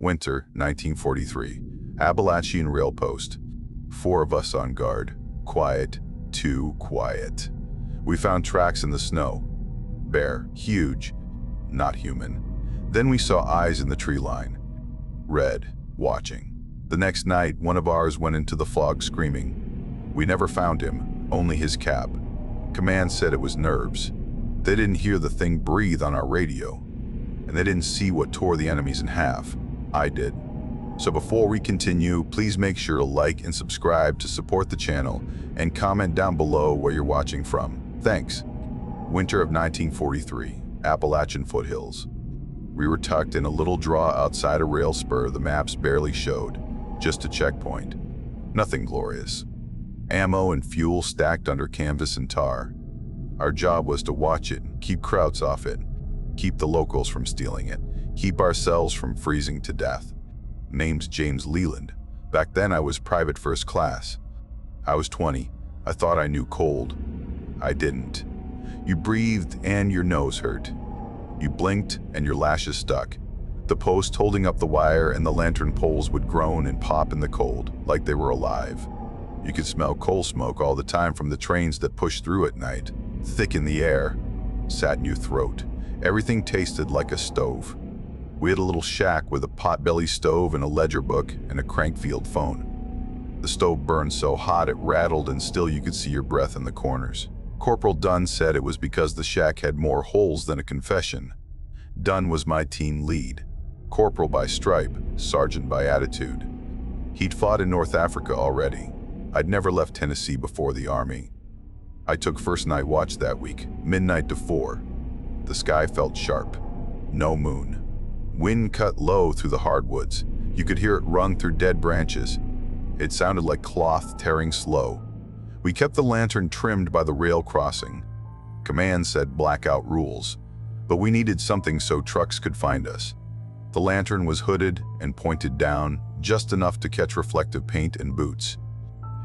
Winter, 1943. Appalachian rail post. 4 of us on guard. Quiet, too quiet. We found tracks in the snow. Bear, huge, not human. Then we saw eyes in the tree line. Red, watching. The next night, one of ours went into the fog screaming. We never found him, only his cap. Command said it was nerves. They didn't hear the thing breathe on our radio, and they didn't see what tore the enemies in half. I did. So before we continue, please make sure to like and subscribe to support the channel and comment down below where you're watching from. Thanks. Winter of 1943, Appalachian foothills. We were tucked in a little draw outside a rail spur the maps barely showed, just a checkpoint. Nothing glorious. Ammo and fuel stacked under canvas and tar. Our job was to watch it, keep crowds off it, keep the locals from stealing it, keep ourselves from freezing to death. Name's James Leland. Back then I was private first class. I was 20. I thought I knew cold. I didn't. You breathed and your nose hurt. You blinked and your lashes stuck. The post holding up the wire and the lantern poles would groan and pop in the cold, like they were alive. You could smell coal smoke all the time from the trains that pushed through at night. Thick in the air, sat in your throat. Everything tasted like a stove. We had a little shack with a pot-belly stove and a ledger book and a crankfield phone. The stove burned so hot it rattled and still you could see your breath in the corners. Corporal Dunn said it was because the shack had more holes than a confession. Dunn was my team lead. Corporal by stripe, sergeant by attitude. He'd fought in North Africa already. I'd never left Tennessee before the Army. I took first night watch that week, midnight to 4. The sky felt sharp. No moon. Wind cut low through the hardwoods. You could hear it rung through dead branches. It sounded like cloth tearing slow. We kept the lantern trimmed by the rail crossing. Command said blackout rules, but we needed something so trucks could find us. The lantern was hooded and pointed down, just enough to catch reflective paint and boots.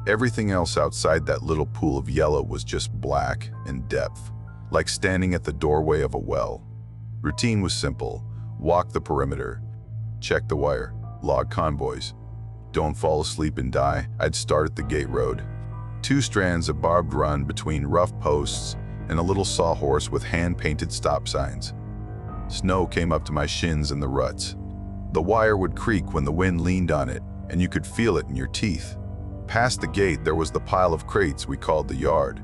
Everything else outside that little pool of yellow was just black and depth, like standing at the doorway of a well. Routine was simple. Walk the perimeter, check the wire, log convoys. Don't fall asleep and die. I'd start at the gate road. 2 strands of barbed run between rough posts and a little sawhorse with hand-painted stop signs. Snow came up to my shins in the ruts. The wire would creak when the wind leaned on it, and you could feel it in your teeth. Past the gate there was the pile of crates we called the yard.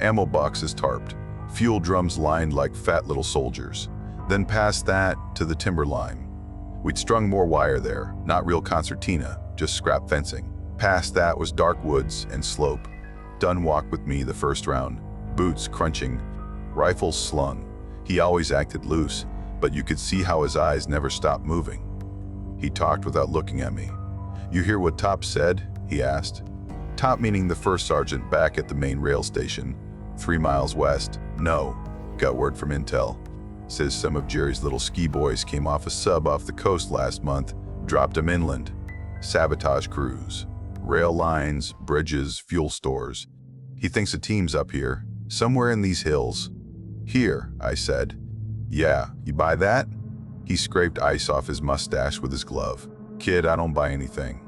Ammo boxes tarped, fuel drums lined like fat little soldiers. Then past that to the timber line. We'd strung more wire there, not real concertina, just scrap fencing. Past that was dark woods and slope. Dunn walked with me the first round, boots crunching, rifles slung. He always acted loose, but you could see how his eyes never stopped moving. He talked without looking at me. "You hear what Top said?" he asked. Top meaning the first sergeant back at the main rail station, 3 miles west. "No, got word from Intel. Says some of Jerry's little ski boys came off a sub off the coast last month, dropped them inland. Sabotage crews, rail lines, bridges, fuel stores. He thinks a team's up here, somewhere in these hills." "Here," I said. "Yeah, you buy that?" He scraped ice off his mustache with his glove. "Kid, I don't buy anything.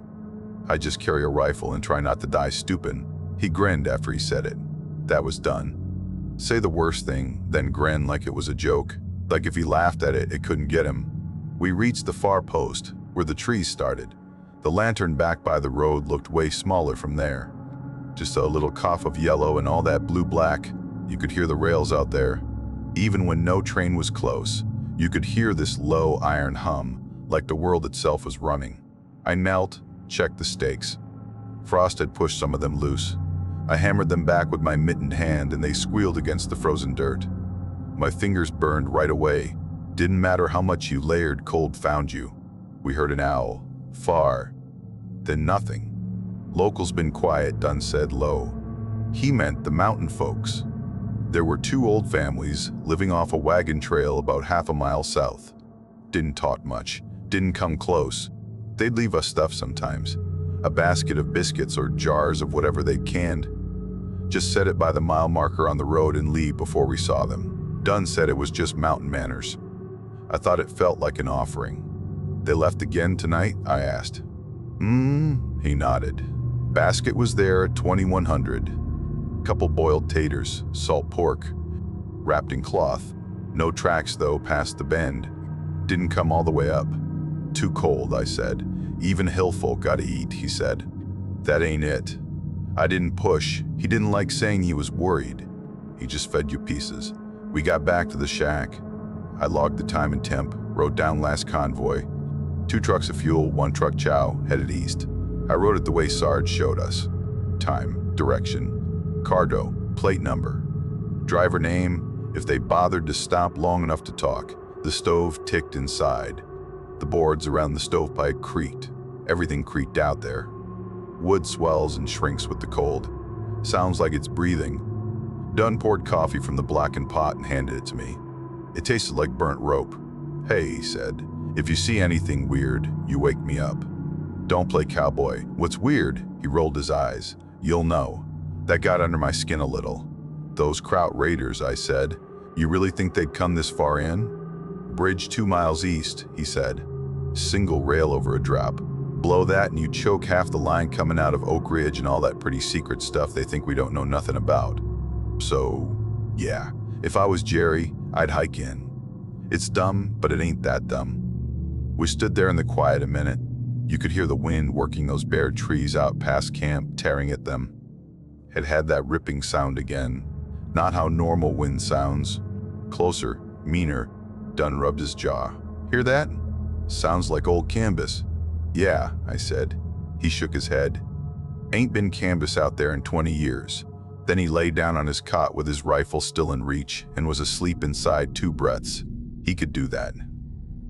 I just carry a rifle and try not to die stupid." He grinned after he said it. That was done. Say the worst thing, then grin like it was a joke. Like if he laughed at it, it couldn't get him. We reached the far post, where the trees started. The lantern back by the road looked way smaller from there. Just a little cough of yellow and all that blue-black. You could hear the rails out there. Even when no train was close, you could hear this low iron hum, like the world itself was running. I knelt, checked the stakes. Frost had pushed some of them loose. I hammered them back with my mittened hand and they squealed against the frozen dirt. My fingers burned right away. Didn't matter how much you layered, cold found you. We heard an owl, far. Then nothing. "Locals been quiet," Dunn said low. He meant the mountain folks. There were 2 old families living off a wagon trail about half a mile south. Didn't talk much, didn't come close. They'd leave us stuff sometimes. A basket of biscuits or jars of whatever they'd canned. Just set it by the mile marker on the road and leave before we saw them. Dunn said it was just mountain manners. I thought it felt like an offering. They left again tonight? I asked. He nodded. Basket was there at 2100. Couple boiled taters, salt pork, wrapped in cloth. No tracks though past the bend. Didn't come all the way up. Too cold, I said. Even hill folk gotta eat, he said. That ain't it. I didn't push. He didn't like saying he was worried. He just fed you pieces. We got back to the shack. I logged the time and temp, wrote down last convoy. 2 trucks of fuel, 1 truck chow, headed east. I wrote it the way Sarge showed us. Time, direction, cargo, plate number, driver name, if they bothered to stop long enough to talk. The stove ticked inside. The boards around the stovepipe creaked. Everything creaked out there. Wood swells and shrinks with the cold. Sounds like it's breathing. Dunn poured coffee from the blackened pot and handed it to me. It tasted like burnt rope. Hey, he said, if you see anything weird, you wake me up. Don't play cowboy. What's weird? He rolled his eyes. You'll know. That got under my skin a little. Those Kraut Raiders, I said. You really think they'd come this far in? Bridge 2 miles east, he said. Single rail over a drop. Blow that and you choke half the line coming out of Oak Ridge and all that pretty secret stuff they think we don't know nothing about. So, yeah, if I was Jerry, I'd hike in. It's dumb, but it ain't that dumb. We stood there in the quiet a minute. You could hear the wind working those bare trees out past camp, tearing at them. It had that ripping sound again. Not how normal wind sounds. Closer, meaner. Dunn rubbed his jaw. Hear that? Sounds like old canvas. Yeah, I said. He shook his head. Ain't been canvas out there in 20 years. Then he lay down on his cot with his rifle still in reach and was asleep inside 2 breaths. He could do that.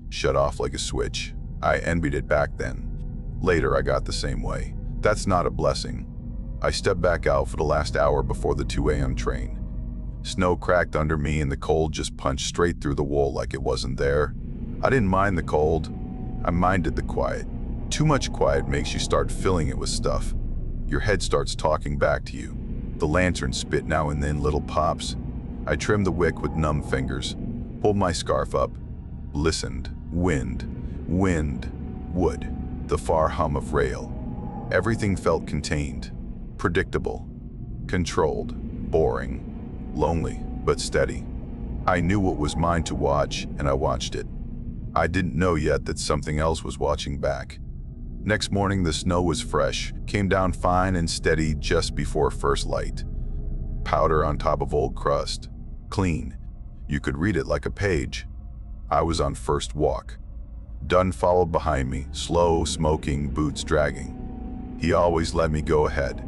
Shut off like a switch. I envied it back then. Later, I got the same way. That's not a blessing. I stepped back out for the last hour before the 2 a.m. train. Snow cracked under me and the cold just punched straight through the wool like it wasn't there. I didn't mind the cold. I minded the quiet. Too much quiet makes you start filling it with stuff. Your head starts talking back to you. The lantern spit now and then little pops. I trimmed the wick with numb fingers, pulled my scarf up, listened. Wind, wind, wood, the far hum of rail. Everything felt contained, predictable, controlled, boring, lonely, but steady. I knew what was mine to watch, and I watched it. I didn't know yet that something else was watching back. Next morning, the snow was fresh, came down fine and steady just before first light. Powder on top of old crust. Clean. You could read it like a page. I was on first walk. Dunn followed behind me, slow, smoking, boots dragging. He always let me go ahead,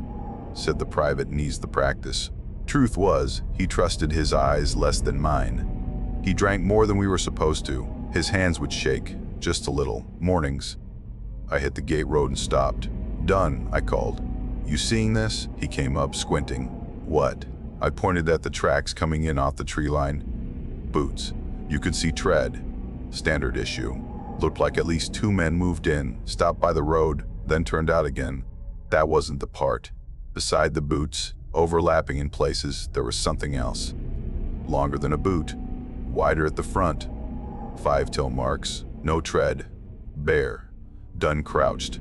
said the private and eased the practice. Truth was, he trusted his eyes less than mine. He drank more than we were supposed to. His hands would shake, just a little, mornings. I hit the gate road and stopped. Dunn, I called. You seeing this? He came up, squinting. What? I pointed at the tracks coming in off the tree line. Boots. You could see tread. Standard issue. Looked like at least 2 men moved in, stopped by the road, then turned out again. That wasn't the part. Beside the boots, overlapping in places, there was something else. Longer than a boot. Wider at the front. 5-toe marks. No tread. Bare. Dunn crouched.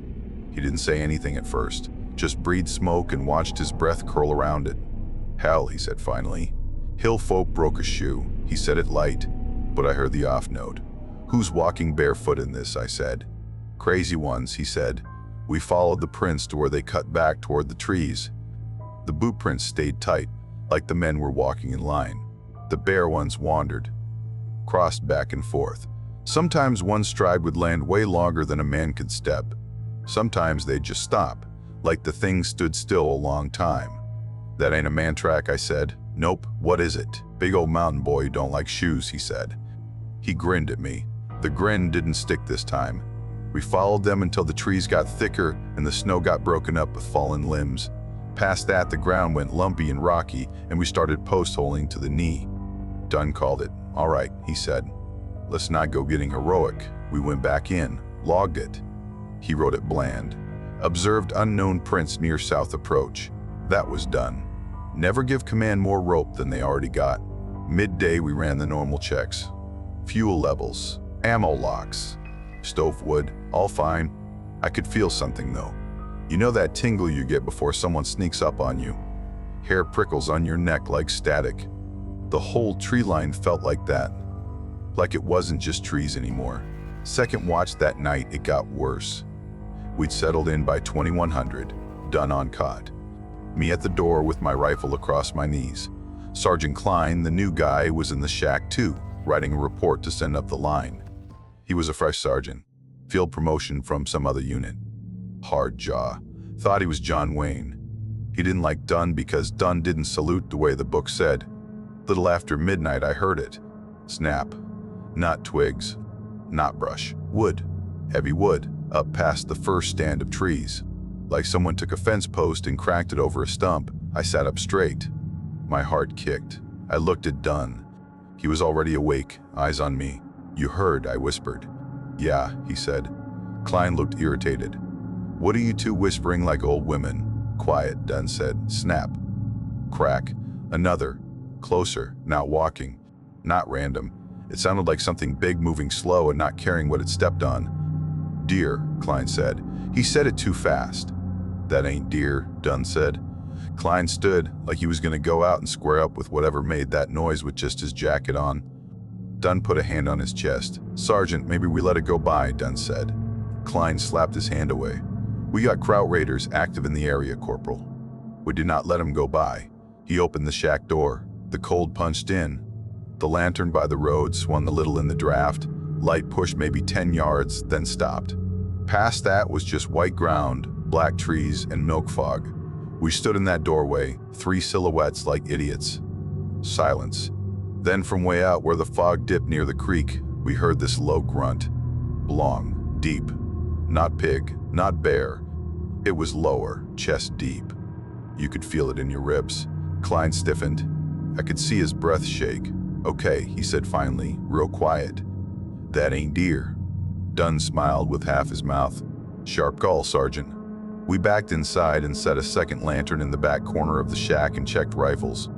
He didn't say anything at first, just breathed smoke and watched his breath curl around it. Hell, he said finally. Hill folk broke a shoe. He said it light, but I heard the off note. Who's walking barefoot in this, I said. Crazy ones, he said. We followed the prints to where they cut back toward the trees. The boot prints stayed tight, like the men were walking in line. The bare ones wandered, crossed back and forth. Sometimes one stride would land way longer than a man could step. Sometimes they'd just stop, like the thing stood still a long time. That ain't a man track, I said. Nope, what is it? Big old mountain boy who don't like shoes, he said. He grinned at me. The grin didn't stick this time. We followed them until the trees got thicker and the snow got broken up with fallen limbs. Past that, the ground went lumpy and rocky, and we started post-holing to the knee. Dunn called it. All right, he said. Let's not go getting heroic. We went back in, logged it. He wrote it bland. Observed unknown prints near south approach. That was done. Never give command more rope than they already got. Midday, we ran the normal checks. Fuel levels, ammo locks, stove wood, all fine. I could feel something though. You know that tingle you get before someone sneaks up on you? Hair prickles on your neck like static. The whole tree line felt like that. Like it wasn't just trees anymore. Second watch that night, it got worse. We'd settled in by 2100, done on cot. Me at the door with my rifle across my knees. Sergeant Klein, the new guy, was in the shack too, writing a report to send up the line. He was a fresh sergeant, field promotion from some other unit. Hard jaw, thought he was John Wayne. He didn't like Dunn because Dunn didn't salute the way the book said. Little after midnight I heard it. Snap. Not twigs, not brush, wood, heavy wood, up past the first stand of trees. Like someone took a fence post and cracked it over a stump. I sat up straight. My heart kicked. I looked at Dunn. He was already awake, eyes on me. "You heard," I whispered. "Yeah," he said. Klein looked irritated. "What are you two whispering like old women?" "Quiet," Dunn said. Snap. Crack. Another. Closer, now walking. Not random. It sounded like something big moving slow and not caring what it stepped on. "Deer," Klein said. He said it too fast. "That ain't deer," Dunn said. Klein stood like he was going to go out and square up with whatever made that noise with just his jacket on. Dunn put a hand on his chest. "Sergeant, maybe we let it go by," Dunn said. Klein slapped his hand away. "We got kraut raiders active in the area, Corporal." We did not let him go by. He opened the shack door. The cold punched in. The lantern by the road swung a little in the draft. Light pushed maybe 10 yards, then stopped. Past that was just white ground, black trees, and milk fog. We stood in that doorway, 3 silhouettes like idiots. Silence. Then from way out where the fog dipped near the creek, we heard this low grunt. Long, deep. Not pig, not bear. It was lower, chest deep. You could feel it in your ribs. Klein stiffened. I could see his breath shake. "Okay," he said finally, real quiet. "That ain't deer." Dunn smiled with half his mouth. "Sharp call, Sergeant." We backed inside and set a second lantern in the back corner of the shack and checked rifles.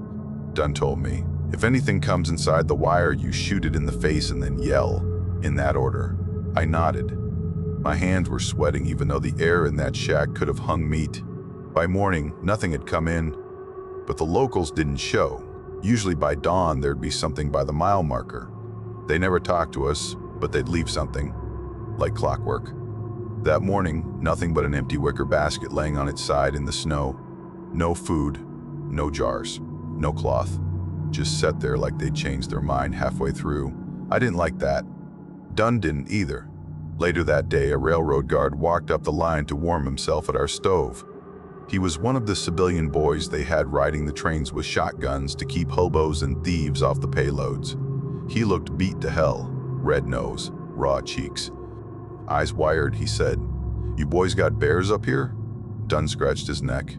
Dunn told me, "If anything comes inside the wire, you shoot it in the face and then yell, in that order." I nodded. My hands were sweating even though the air in that shack could have hung meat. By morning, nothing had come in, but the locals didn't show. Usually by dawn, there'd be something by the mile marker. They never talked to us, but they'd leave something, like clockwork. That morning, nothing but an empty wicker basket laying on its side in the snow. No food, no jars, no cloth. Just sat there like they'd changed their mind halfway through. I didn't like that. Dunn didn't either. Later that day, a railroad guard walked up the line to warm himself at our stove. He was one of the civilian boys they had riding the trains with shotguns to keep hobos and thieves off the payloads. He looked beat to hell, red nose, raw cheeks. "Eyes wired," he said. "You boys got bears up here?" Dunn scratched his neck.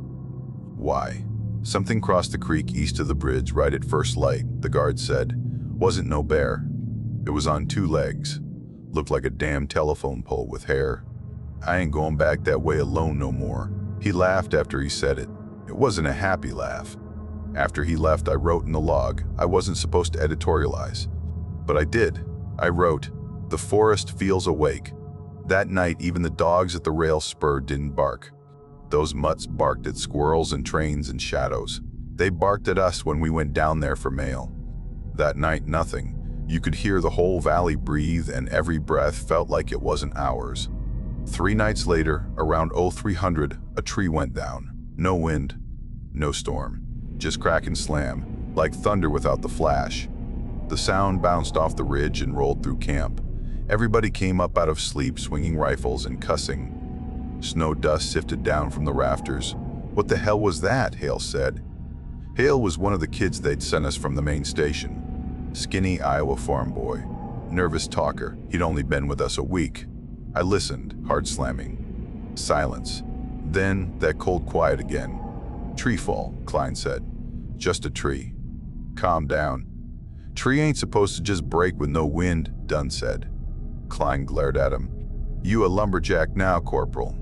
"Why?" "Something crossed the creek east of the bridge right at first light," the guard said. "Wasn't no bear. It was on 2 legs. Looked like a damn telephone pole with hair. I ain't going back that way alone no more." He laughed after he said it. It wasn't a happy laugh. After he left, I wrote in the log. I wasn't supposed to editorialize. But I did. I wrote, "The forest feels awake." That night, even the dogs at the rail spur didn't bark. Those mutts barked at squirrels and trains and shadows. They barked at us when we went down there for mail. That night, nothing. You could hear the whole valley breathe, and every breath felt like it wasn't ours. 3 nights later, around 0300, a tree went down. No wind, no storm. Just crack and slam, like thunder without the flash. The sound bounced off the ridge and rolled through camp. Everybody came up out of sleep, swinging rifles and cussing. Snow dust sifted down from the rafters. "What the hell was that?" Hale said. Hale was one of the kids they'd sent us from the main station. Skinny Iowa farm boy. Nervous talker. He'd only been with us a week. I listened, hard slamming. Silence. Then that cold quiet again. "Tree fall," Klein said. "Just a tree." "Calm down." "Tree ain't supposed to just break with no wind," Dunn said. Klein glared at him. "You a lumberjack now, Corporal?"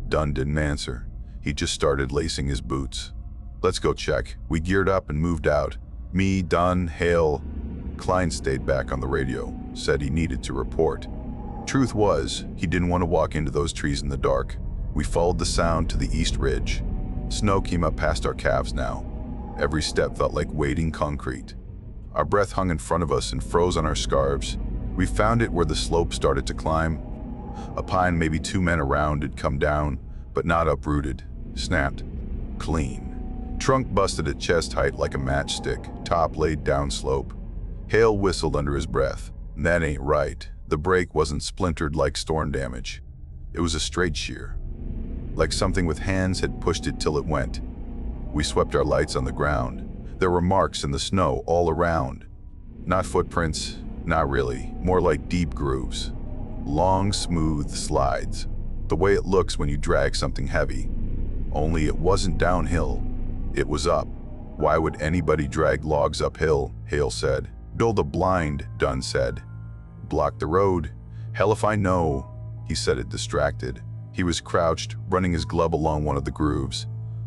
Dunn didn't answer. He just started lacing his boots. "Let's go check." We geared up and moved out. Me, Dunn, Hale. Klein stayed back on the radio, said he needed to report. Truth was, he didn't want to walk into those trees in the dark. We followed the sound to the east ridge. Snow came up past our calves now. Every step felt like wading concrete. Our breath hung in front of us and froze on our scarves. We found it where the slope started to climb. A pine maybe 2 men around had come down, but not uprooted. Snapped. Clean. Trunk busted at chest height like a matchstick, top laid down slope. Hale whistled under his breath. That ain't right. The break wasn't splintered like storm damage. It was a straight shear. Like something with hands had pushed it till it went. We swept our lights on the ground. There were marks in the snow all around. Not footprints, not really. More like deep grooves. Long, smooth slides. The way it looks when you drag something heavy. Only it wasn't downhill. It was up. Why would anybody drag logs uphill? Hale said. Build a blind, Dunn said. Block the road. Hell if I know, he said it distracted. He was crouched, running his glove along one of the grooves.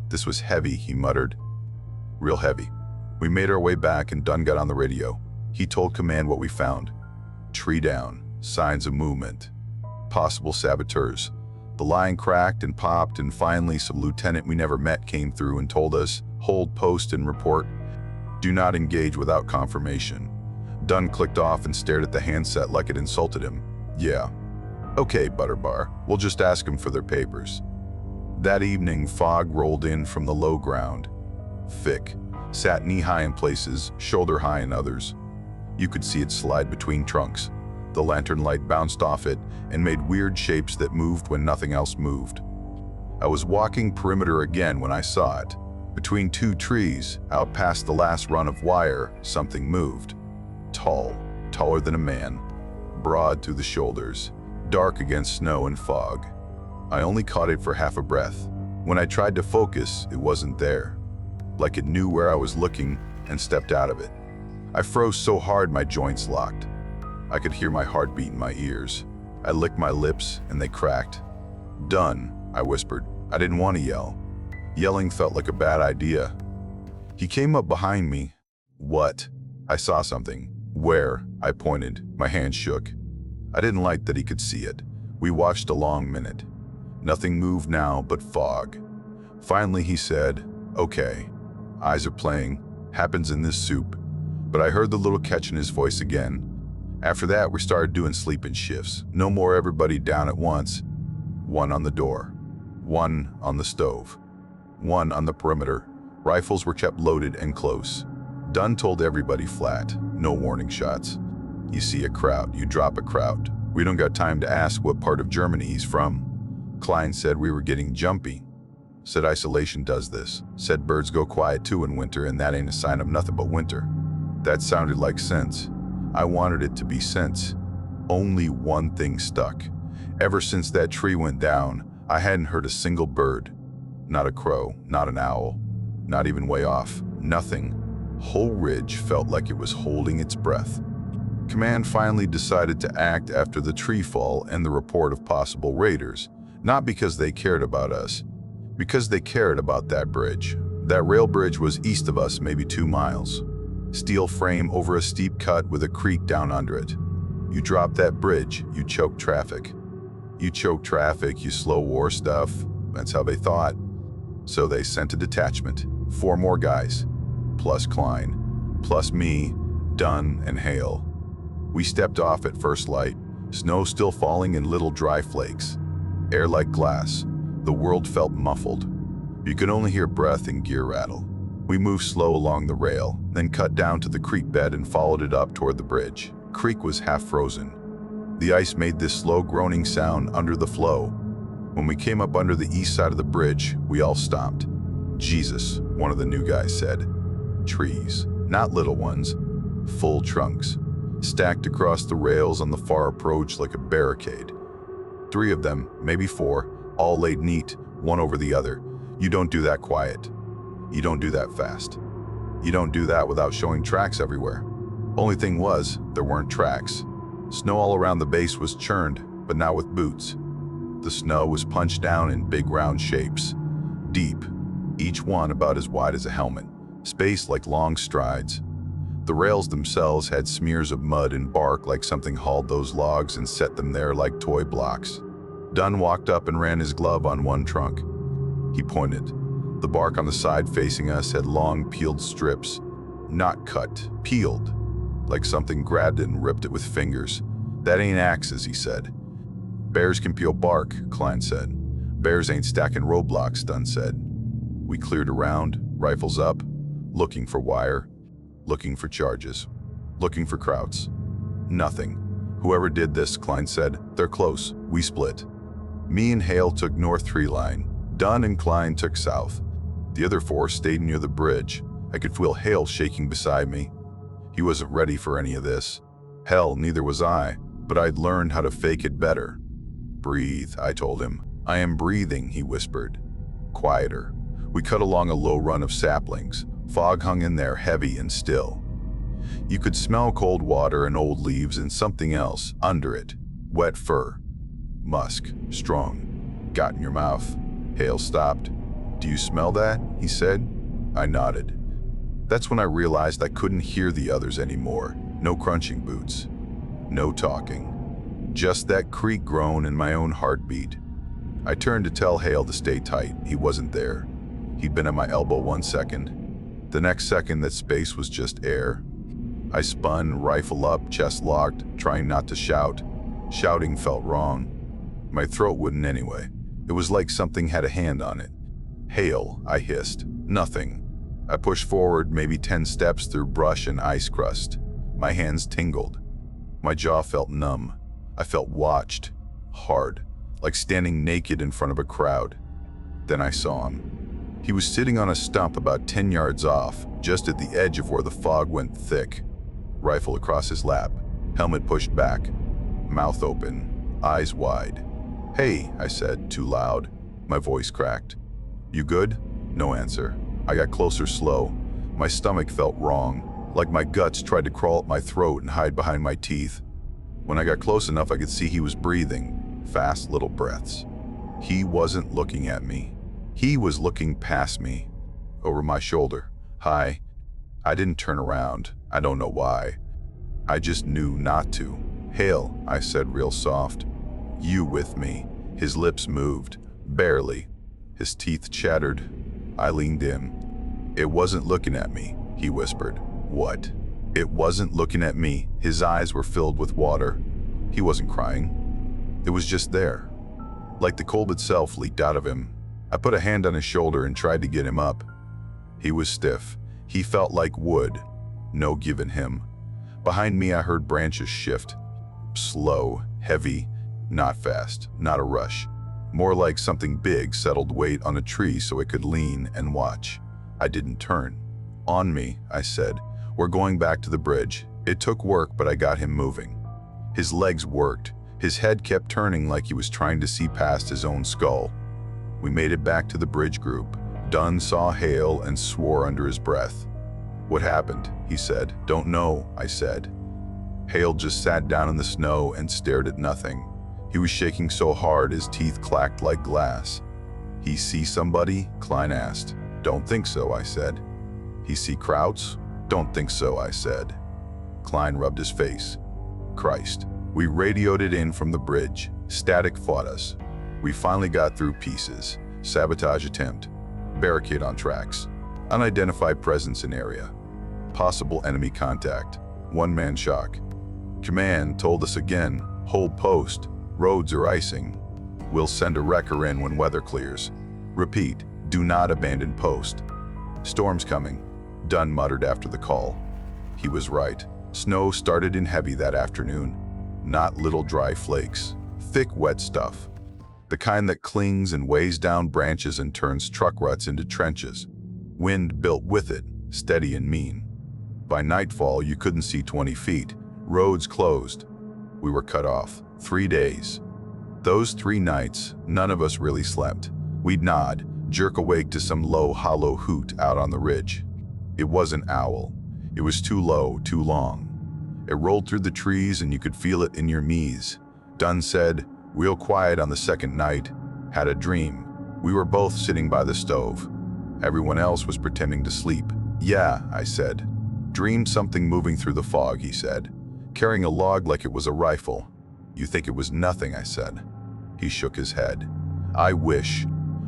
This was heavy, he muttered. Real heavy. We made our way back and Dunn got on the radio. He told command what we found. Tree down, signs of movement. Possible saboteurs. The line cracked and popped, and finally some lieutenant we never met came through and told us, hold post and report. Do not engage without confirmation. Dunn clicked off and stared at the handset like it insulted him. Yeah. Okay, Butterbar, we'll just ask them for their papers. That evening, fog rolled in from the low ground. Thick, sat knee-high in places, shoulder-high in others. You could see it slide between trunks. The lantern light bounced off it and made weird shapes that moved when nothing else moved. I was walking perimeter again when I saw it. Between 2 trees, out past the last run of wire, something moved. Tall, taller than a man, broad through the shoulders, dark against snow and fog. I only caught it for half a breath. When I tried to focus, it wasn't there. Like it knew where I was looking and stepped out of it. I froze so hard my joints locked. I could hear my heartbeat in my ears. I licked my lips and they cracked. Done, I whispered. I didn't want to yell. Yelling felt like a bad idea. He came up behind me. What? I saw something. Where? I pointed. My hand shook. I didn't like that he could see it. We watched a long minute. Nothing moved now but fog. Finally he said, okay. Eyes are playing. Happens in this soup. But I heard the little catch in his voice again. After that, we started doing sleep-in shifts. No more everybody down at once. 1 on the door. 1 on the stove. 1 on the perimeter. Rifles were kept loaded and close. Dunn told everybody flat. No warning shots. You see a crowd, you drop a crowd. We don't got time to ask what part of Germany he's from. Klein said we were getting jumpy. Said isolation does this. Said birds go quiet too in winter, and that ain't a sign of nothing but winter. That sounded like sense. I wanted it to be sense. Only one thing stuck. Ever since that tree went down, I hadn't heard a single bird. Not a crow, not an owl, not even way off. Nothing. Whole ridge felt like it was holding its breath. Command finally decided to act after the tree fall and the report of possible raiders. Not because they cared about us, because they cared about that bridge. That rail bridge was east of us, maybe 2 miles. Steel frame over a steep cut with a creek down under it. You drop that bridge, you choke traffic. You choke traffic, you slow war stuff. That's how they thought. So they sent a detachment, 4 more guys, plus Klein, plus me, Dunn, and Hale. We stepped off at first light, snow still falling in little dry flakes. Air like glass. The world felt muffled. You could only hear breath and gear rattle. We moved slow along the rail, then cut down to the creek bed and followed it up toward the bridge. Creek was half frozen. The ice made this slow groaning sound under the flow. When we came up under the east side of the bridge, we all stopped. Jesus, one of the new guys said. Trees, not little ones, full trunks, stacked across the rails on the far approach like a barricade. 3 of them, maybe 4, all laid neat, one over the other. You don't do that quiet. You don't do that fast. You don't do that without showing tracks everywhere. Only thing was, there weren't tracks. Snow all around the base was churned, but not with boots. The snow was punched down in big round shapes. Deep, each one about as wide as a helmet. Spaced like long strides. The rails themselves had smears of mud and bark like something hauled those logs and set them there like toy blocks. Dunn walked up and ran his glove on one trunk. He pointed. The bark on the side facing us had long peeled strips. Not cut, peeled. Like something grabbed it and ripped it with fingers. "That ain't axes," he said. "Bears can peel bark," Klein said. "Bears ain't stacking roadblocks," Dunn said. We cleared around, rifles up, looking for wire, looking for charges, looking for Krauts. Nothing. "Whoever did this," Klein said, "they're close." We split. Me and Hale took north treeline. Dunn and Klein took south. The other four stayed near the bridge. I could feel Hale shaking beside me. He wasn't ready for any of this. Hell, neither was I, but I'd learned how to fake it better. "Breathe," I told him. "I am breathing," he whispered. Quieter. We cut along a low run of saplings. Fog hung in there, heavy and still. You could smell cold water and old leaves and something else under it. Wet fur. Musk. Strong. Got in your mouth. Hale stopped. "Do you smell that?" he said. I nodded. That's when I realized I couldn't hear the others anymore. No crunching boots. No talking. Just that creak groan and my own heartbeat. I turned to tell Hale to stay tight. He wasn't there. He'd been at my elbow 1 second. The next second, that space was just air. I spun, rifle up, chest locked, trying not to shout. Shouting felt wrong. My throat wouldn't anyway. It was like something had a hand on it. "Hale," I hissed. Nothing. I pushed forward maybe 10 steps through brush and ice crust. My hands tingled. My jaw felt numb. I felt watched. Hard. Like standing naked in front of a crowd. Then I saw him. He was sitting on a stump about 10 yards off, just at the edge of where the fog went thick. Rifle across his lap. Helmet pushed back. Mouth open. Eyes wide. "Hey," I said, too loud. My voice cracked. "You good?" No answer. I got closer slow. My stomach felt wrong, like my guts tried to crawl up my throat and hide behind my teeth. When I got close enough, I could see he was breathing, fast little breaths. He wasn't looking at me. He was looking past me, over my shoulder. "Hi." I didn't turn around. I don't know why. I just knew not to. "Hale," I said real soft. "You with me." His lips moved, barely. His teeth chattered. I leaned in. "It wasn't looking at me," he whispered. "What?" It wasn't looking at me. His eyes were filled with water. He wasn't crying. It was just there. Like the cold itself leaked out of him. I put a hand on his shoulder and tried to get him up. He was stiff. He felt like wood. No giving him. Behind me, I heard branches shift. Slow, heavy, not fast, not a rush. More like something big settled weight on a tree so it could lean and watch. I didn't turn. "On me," I said. "We're going back to the bridge." It took work, but I got him moving. His legs worked. His head kept turning like he was trying to see past his own skull. We made it back to the bridge group. Dunn saw Hale and swore under his breath. "What happened?" he said. "Don't know," I said. Hale just sat down in the snow and stared at nothing. He was shaking so hard his teeth clacked like glass. "He see somebody?" Klein asked. "Don't think so," I said. "He see Krauts?" "Don't think so," I said. Klein rubbed his face. "Christ." We radioed it in from the bridge. Static fought us. We finally got through pieces. Sabotage attempt. Barricade on tracks. Unidentified presence in area. Possible enemy contact. One-man shock. Command told us again, hold post. Roads are icing. We'll send a wrecker in when weather clears. Repeat, do not abandon post. Storm's coming, Dunn muttered after the call. He was right. Snow started in heavy that afternoon. Not little dry flakes. Thick, wet stuff. The kind that clings and weighs down branches and turns truck ruts into trenches. Wind built with it, steady and mean. By nightfall, you couldn't see 20 feet. Roads closed. We were cut off. 3 days. Those 3 nights, none of us really slept. We'd nod, jerk awake to some low, hollow hoot out on the ridge. It wasn't owl. It was too low, too long. It rolled through the trees and you could feel it in your knees. Dunn said, real quiet on the second night, had a dream. We were both sitting by the stove. Everyone else was pretending to sleep. Yeah, I said. Dreamed something moving through the fog, he said, carrying a log like it was a rifle. You think it was nothing, I said. He shook his head. I wish.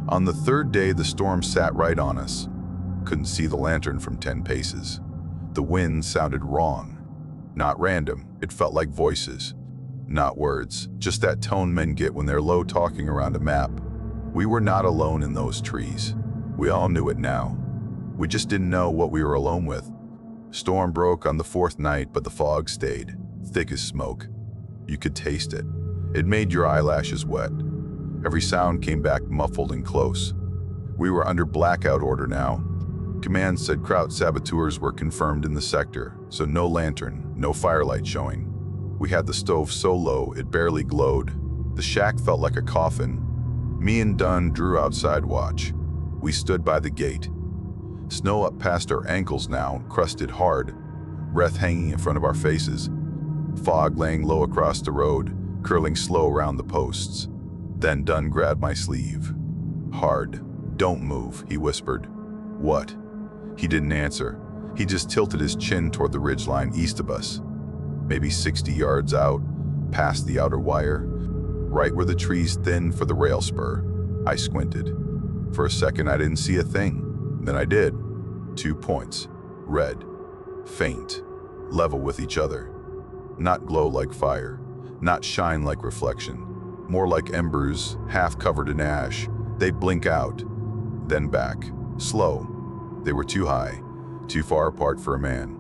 On the third day, the storm sat right on us. Couldn't see the lantern from 10 paces. The wind sounded wrong. Not random, it felt like voices. Not words, just that tone men get when they're low talking around a map. We were not alone in those trees. We all knew it now. We just didn't know what we were alone with. Storm broke on the 4th night, but the fog stayed, thick as smoke. You could taste it. It made your eyelashes wet. Every sound came back muffled and close. We were under blackout order now. Command said Kraut saboteurs were confirmed in the sector, so no lantern, no firelight showing. We had the stove so low it barely glowed. The shack felt like a coffin. Me and Dunn drew outside watch. We stood by the gate. Snow up past our ankles now, crusted hard, breath hanging in front of our faces. Fog laying low across the road, curling slow around the posts. Then Dunn grabbed my sleeve. Hard. Don't move, he whispered. What? He didn't answer. He just tilted his chin toward the ridgeline east of us. Maybe 60 yards out, past the outer wire, right where the trees thinned for the rail spur. I squinted. For a second, I didn't see a thing. Then I did. 2 points. Red. Faint. Level with each other. Not glow like fire. Not shine like reflection. More like embers, half covered in ash. They'd blink out. Then back. Slow. They were too high. Too far apart for a man.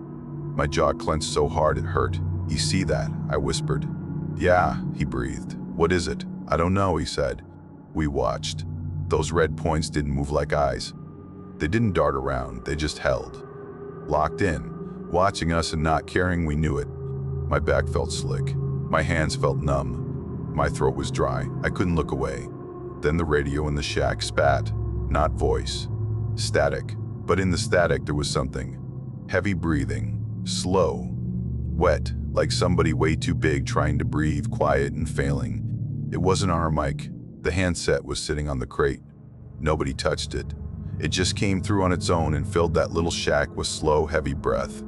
My jaw clenched so hard it hurt. You see that? I whispered. Yeah, he breathed. What is it? I don't know, he said. We watched. Those red points didn't move like eyes. They didn't dart around, they just held. Locked in, watching us and not caring we knew it. My back felt slick. My hands felt numb. My throat was dry. I couldn't look away. Then the radio in the shack spat. Not voice. Static. But in the static there was something. Heavy breathing. Slow. Wet, like somebody way too big trying to breathe, quiet and failing. It wasn't our mic. The handset was sitting on the crate. Nobody touched it. It just came through on its own and filled that little shack with slow, heavy breath.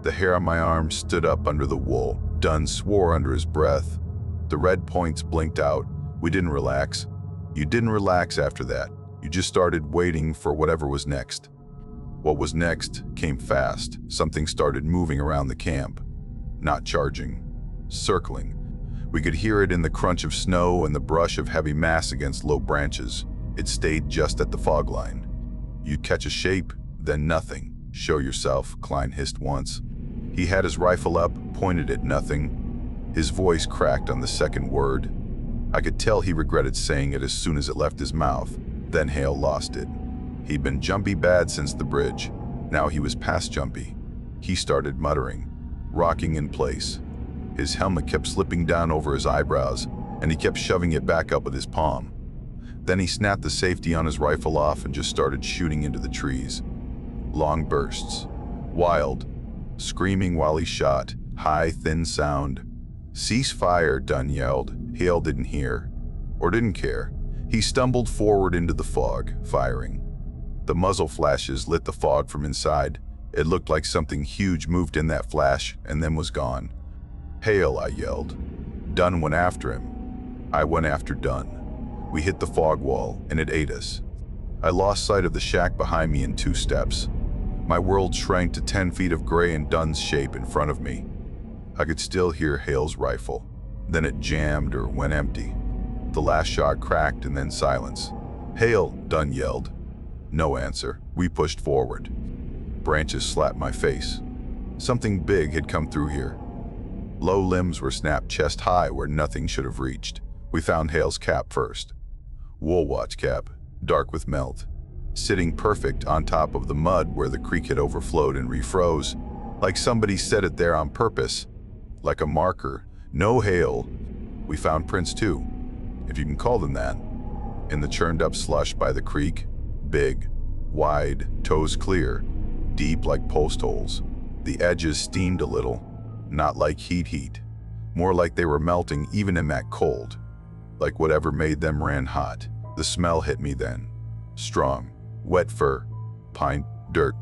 The hair on my arm stood up under the wool. Dunn swore under his breath. The red points blinked out. We didn't relax. You didn't relax after that. You just started waiting for whatever was next. What was next came fast. Something started moving around the camp. Not charging. Circling. We could hear it in the crunch of snow and the brush of heavy mass against low branches. It stayed just at the fog line. You'd catch a shape, then nothing. Show yourself, Klein hissed once. He had his rifle up, pointed at nothing. His voice cracked on the second word. I could tell he regretted saying it as soon as it left his mouth. Then Hale lost it. He'd been jumpy bad since the bridge. Now he was past jumpy. He started muttering, rocking in place. His helmet kept slipping down over his eyebrows, and he kept shoving it back up with his palm. Then he snapped the safety on his rifle off and just started shooting into the trees. Long bursts. Wild. Screaming while he shot. High, thin sound. Cease fire, Dunn yelled. Hale didn't hear. Or didn't care. He stumbled forward into the fog, firing. The muzzle flashes lit the fog from inside. It looked like something huge moved in that flash and then was gone. Hale, I yelled. Dunn went after him. I went after Dunn. We hit the fog wall, and it ate us. I lost sight of the shack behind me in 2 steps. My world shrank to 10 feet of gray and Dunn's shape in front of me. I could still hear Hale's rifle. Then it jammed or went empty. The last shot cracked and then silence. Hale, Dunn yelled. No answer. We pushed forward. Branches slapped my face. Something big had come through here. Low limbs were snapped chest high where nothing should have reached. We found Hale's cap first. Wool watch cap, dark with melt. Sitting perfect on top of the mud where the creek had overflowed and refroze. Like somebody set it there on purpose. Like a marker. No Hale. We found prints too, if you can call them that. In the churned up slush by the creek. Big, wide, toes clear, deep like post holes. The edges steamed a little, not like heat. More like they were melting even in that cold. Like whatever made them ran hot. The smell hit me then. Strong, wet fur, pine, dirt,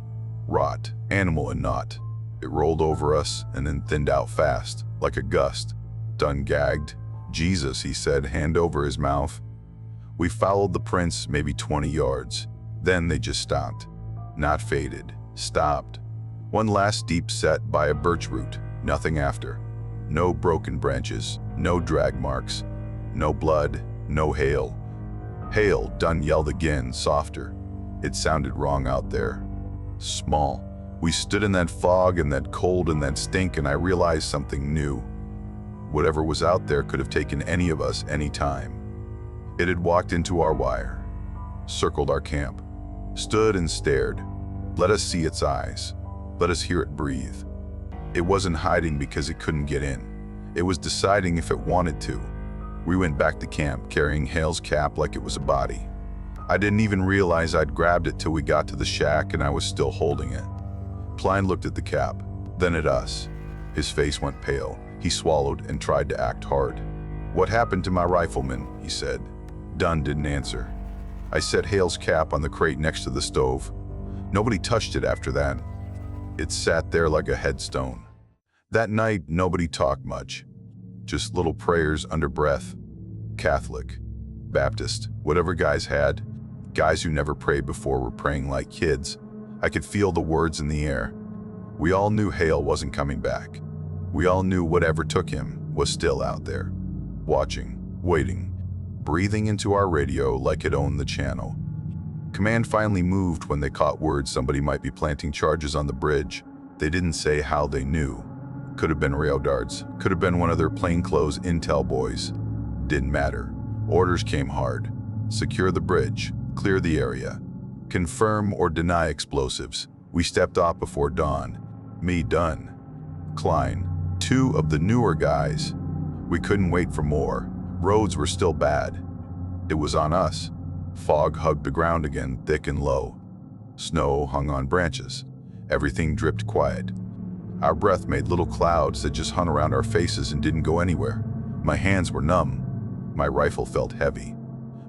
rot, animal and knot. It rolled over us and then thinned out fast, like a gust. Dunn gagged. "Jesus," he said, hand over his mouth. We followed the prints maybe 20 yards. Then they just stopped. Not faded. Stopped. One last deep set by a birch root. Nothing after. No broken branches. No drag marks. No blood. No hail. "Hail," Dunn yelled again, softer. It sounded wrong out there. Small. We stood in that fog and that cold and that stink, and I realized something new. Whatever was out there could have taken any of us any time. It had walked into our wire, circled our camp, stood and stared. Let us see its eyes. Let us hear it breathe. It wasn't hiding because it couldn't get in. It was deciding if it wanted to. We went back to camp, carrying Hale's cap like it was a body. I didn't even realize I'd grabbed it till we got to the shack and I was still holding it. Klein looked at the cap, then at us. His face went pale. He swallowed and tried to act hard. "What happened to my rifleman?" he said. Dunn didn't answer. I set Hale's cap on the crate next to the stove. Nobody touched it after that. It sat there like a headstone. That night, nobody talked much. Just little prayers under breath. Catholic, Baptist, whatever guys had. Guys who never prayed before were praying like kids. I could feel the words in the air. We all knew Hale wasn't coming back. We all knew whatever took him was still out there. Watching, waiting, breathing into our radio like it owned the channel. Command finally moved when they caught word somebody might be planting charges on the bridge. They didn't say how they knew. Could have been rail darts, could have been one of their plainclothes intel boys. Didn't matter. Orders came hard. Secure the bridge, clear the area, confirm or deny explosives. We stepped off before dawn. Me, Dunn, Klein, two of the newer guys. We couldn't wait for more. Roads were still bad. It was on us. Fog hugged the ground again, thick and low. Snow hung on branches. Everything dripped quiet. Our breath made little clouds that just hung around our faces and didn't go anywhere. My hands were numb. My rifle felt heavy.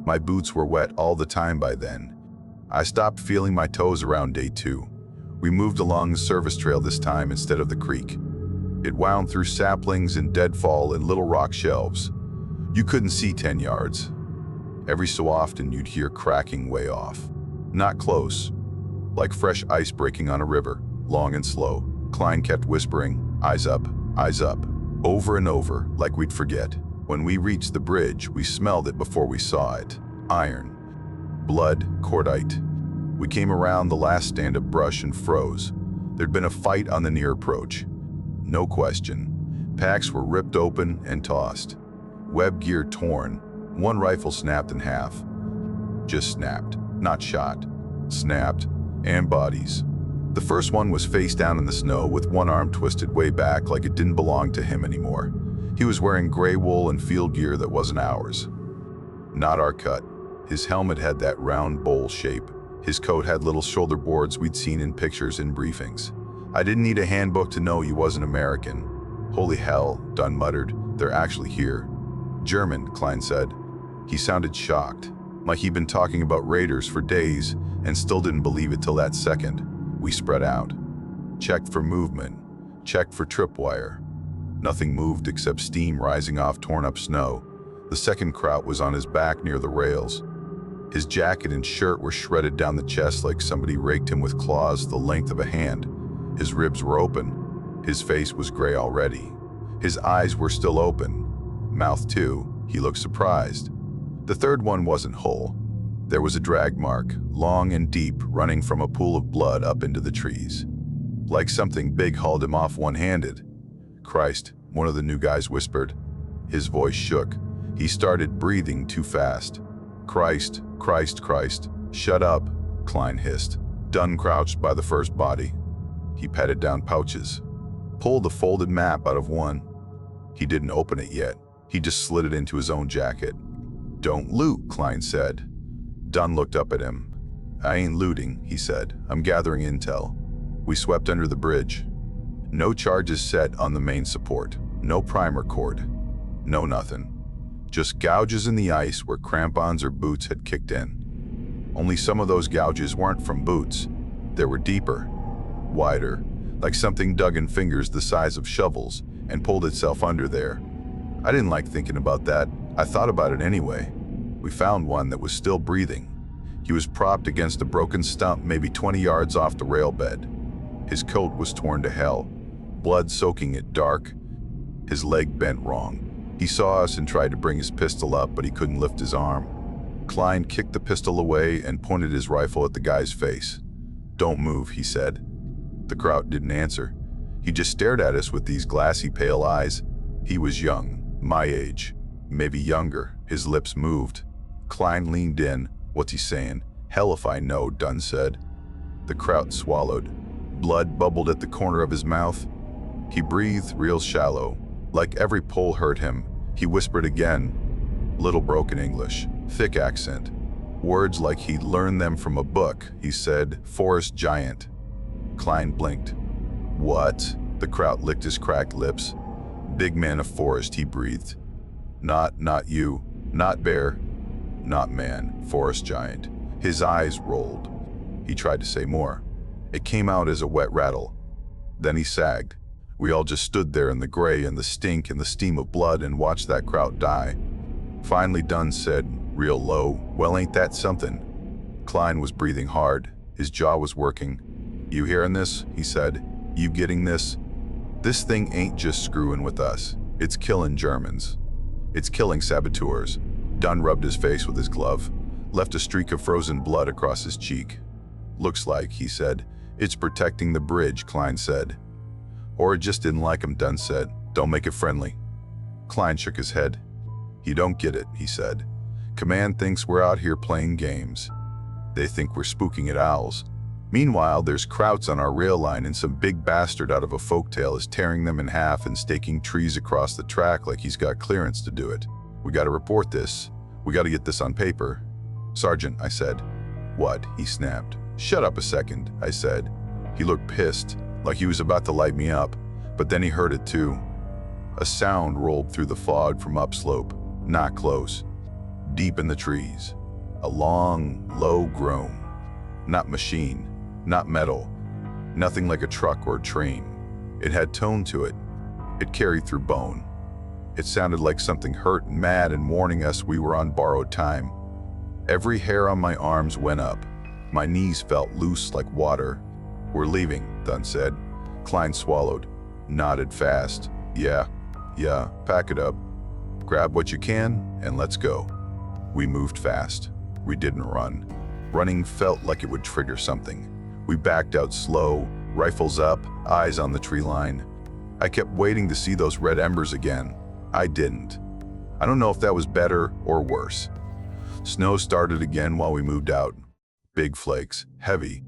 My boots were wet all the time by then. I stopped feeling my toes around day 2. We moved along the service trail this time instead of the creek. It wound through saplings and deadfall and little rock shelves. You couldn't see 10 yards. Every so often you'd hear cracking way off. Not close, like fresh ice breaking on a river, long and slow. Klein kept whispering, eyes up, over and over, like we'd forget. When we reached the bridge, we smelled it before we saw it. Iron, blood, cordite. We came around the last stand of brush and froze. There'd been a fight on the near approach. No question. Packs were ripped open and tossed. Web gear torn. One rifle snapped in half. Just snapped, not shot. Snapped, and bodies. The first one was face down in the snow with one arm twisted way back like it didn't belong to him anymore. He was wearing gray wool and field gear that wasn't ours. Not our cut. His helmet had that round bowl shape. His coat had little shoulder boards we'd seen in pictures and briefings. I didn't need a handbook to know he wasn't American. Holy hell, Dunn muttered. They're actually here. German, Klein said. He sounded shocked, like he'd been talking about raiders for days and still didn't believe it till that second. We spread out. Checked for movement. Checked for tripwire. Nothing moved except steam rising off torn-up snow. The second kraut was on his back near the rails. His jacket and shirt were shredded down the chest like somebody raked him with claws the length of a hand. His ribs were open. His face was gray already. His eyes were still open. Mouth too. He looked surprised. The third one wasn't whole. There was a drag mark, long and deep, running from a pool of blood up into the trees. Like something big hauled him off one-handed. Christ, one of the new guys whispered. His voice shook. He started breathing too fast. Christ, Christ, Christ. Shut up, Klein hissed. Dunn crouched by the first body. He patted down pouches. Pulled the folded map out of one. He didn't open it yet. He just slid it into his own jacket. Don't loot, Klein said. Dunn looked up at him. I ain't looting, he said. I'm gathering intel. We swept under the bridge. No charges set on the main support. No primer cord. No nothing. Just gouges in the ice where crampons or boots had kicked in. Only some of those gouges weren't from boots. They were deeper, wider, like something dug in fingers the size of shovels and pulled itself under there. I didn't like thinking about that. I thought about it anyway. We found one that was still breathing. He was propped against a broken stump maybe 20 yards off the rail bed. His coat was torn to hell, blood soaking it dark. His leg bent wrong. He saw us and tried to bring his pistol up, but he couldn't lift his arm. Klein kicked the pistol away and pointed his rifle at the guy's face. "Don't move," he said. The Kraut didn't answer. He just stared at us with these glassy pale eyes. He was young, my age, maybe younger. His lips moved. Klein leaned in. "What's he saying?" "Hell if I know," Dunn said. The Kraut swallowed. Blood bubbled at the corner of his mouth. He breathed real shallow, like every pull hurt him. He whispered again, little broken English, thick accent. Words like he'd learned them from a book. He said, "Forest giant." Klein blinked. "What?" The Kraut licked his cracked lips. "Big man of forest," he breathed. Not you. Not bear. Not man. Forest giant." His eyes rolled. He tried to say more. It came out as a wet rattle. Then he sagged. We all just stood there in the gray and the stink and the steam of blood and watched that Kraut die. Finally Dunn said, real low, "Well, ain't that something?" Klein was breathing hard. His jaw was working. "You hearing this?" he said. "You getting this? This thing ain't just screwing with us. It's killing Germans. It's killing saboteurs." Dunn rubbed his face with his glove, left a streak of frozen blood across his cheek. "Looks like," he said. "It's protecting the bridge," Klein said. "Or it just didn't like him," Dunn said. "Don't make it friendly." Klein shook his head. "You don't get it," he said. "Command thinks we're out here playing games. They think we're spooking at owls. Meanwhile, there's Krauts on our rail line and some big bastard out of a folktale is tearing them in half and staking trees across the track like he's got clearance to do it. We gotta report this. We gotta get this on paper." "Sergeant," I said. "What?" he snapped. "Shut up a second," I said. He looked pissed, like he was about to light me up, but then he heard it too. A sound rolled through the fog from upslope, not close, deep in the trees. A long, low groan. Not machine, not metal, nothing like a truck or a train. It had tone to it. It carried through bone. It sounded like something hurt and mad and warning us we were on borrowed time. Every hair on my arms went up. My knees felt loose like water. "We're leaving," Dunn said. Klein swallowed, nodded fast. Yeah, pack it up. Grab what you can and let's go." We moved fast. We didn't run. Running felt like it would trigger something. We backed out slow, rifles up, eyes on the tree line. I kept waiting to see those red embers again. I didn't. I don't know if that was better or worse. Snow started again while we moved out. Big flakes, heavy.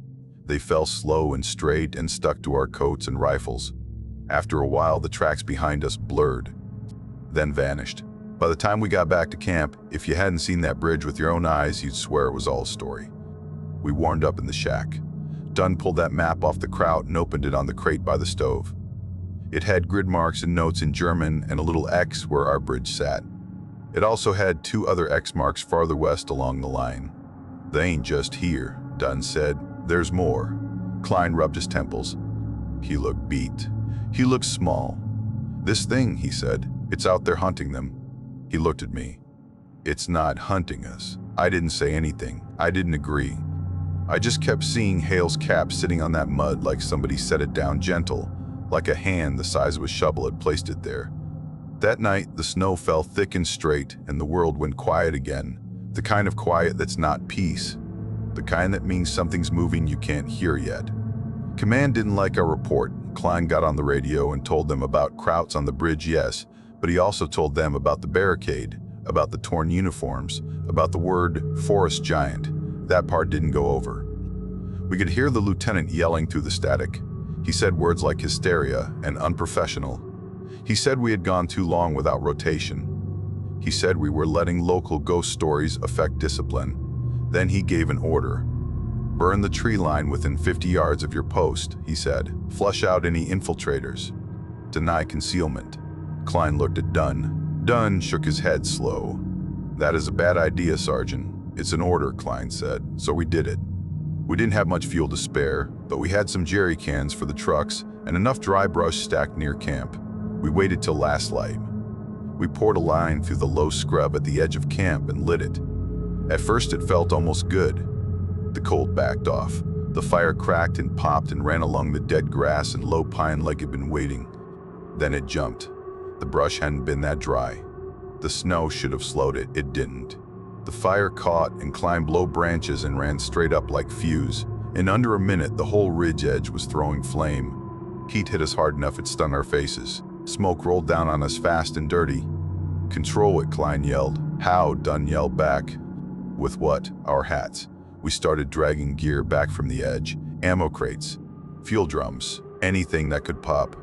They fell slow and straight and stuck to our coats and rifles. After a while, the tracks behind us blurred, then vanished. By the time we got back to camp, if you hadn't seen that bridge with your own eyes, you'd swear it was all a story. We warmed up in the shack. Dunn pulled that map off the Kraut and opened it on the crate by the stove. It had grid marks and notes in German and a little X where our bridge sat. It also had 2 other X marks farther west along the line. "They ain't just here," Dunn said. "There's more." Klein rubbed his temples. He looked beat. He looked small. "This thing," he said, "it's out there hunting them." He looked at me. "It's not hunting us." I didn't say anything. I didn't agree. I just kept seeing Hale's cap sitting on that mud like somebody set it down gentle, like a hand the size of a shovel had placed it there. That night, the snow fell thick and straight, and the world went quiet again. The kind of quiet that's not peace. The kind that means something's moving you can't hear yet. Command didn't like our report. Klein got on the radio and told them about Krauts on the bridge, yes, but he also told them about the barricade, about the torn uniforms, about the word forest giant. That part didn't go over. We could hear the lieutenant yelling through the static. He said words like hysteria and unprofessional. He said we had gone too long without rotation. He said we were letting local ghost stories affect discipline. Then he gave an order. "Burn the tree line within 50 yards of your post," he said. "Flush out any infiltrators. Deny concealment." Klein looked at Dunn. Dunn shook his head slow. "That is a bad idea, Sergeant." "It's an order," Klein said, "so we did it." We didn't have much fuel to spare, but we had some jerry cans for the trucks and enough dry brush stacked near camp. We waited till last light. We poured a line through the low scrub at the edge of camp and lit it. At first it felt almost good. The cold backed off. The fire cracked and popped and ran along the dead grass and low pine like it'd been waiting. Then it jumped. The brush hadn't been that dry. The snow should have slowed it. It didn't. The fire caught and climbed low branches and ran straight up like fuse. In under a minute, the whole ridge edge was throwing flame. Heat hit us hard enough it stung our faces. Smoke rolled down on us fast and dirty. "Control it," Klein yelled. "How?" Dunn yelled back. With what? Our hats. We started dragging gear back from the edge. Ammo crates, fuel drums, anything that could pop.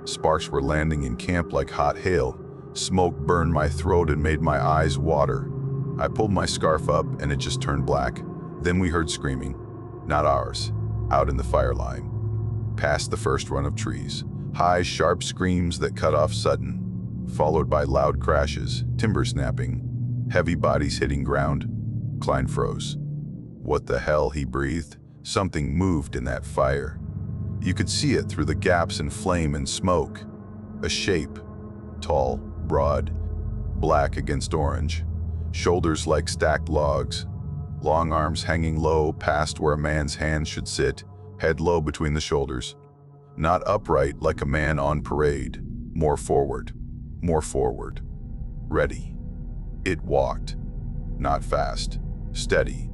Sparks were landing in camp like hot hail. Smoke burned my throat and made my eyes water. I pulled my scarf up and it just turned black. Then we heard screaming. Not ours. Out in the fire line. Past the first run of trees. High, sharp screams that cut off sudden, followed by loud crashes, timber snapping, heavy bodies hitting ground. Klein froze. "What the hell?" he breathed. Something moved in that fire. You could see it through the gaps in flame and smoke. A shape. Tall, broad, black against orange. Shoulders like stacked logs. Long arms hanging low past where a man's hand should sit, head low between the shoulders. Not upright like a man on parade. More forward. More forward. Ready. It walked. Not fast. Steady.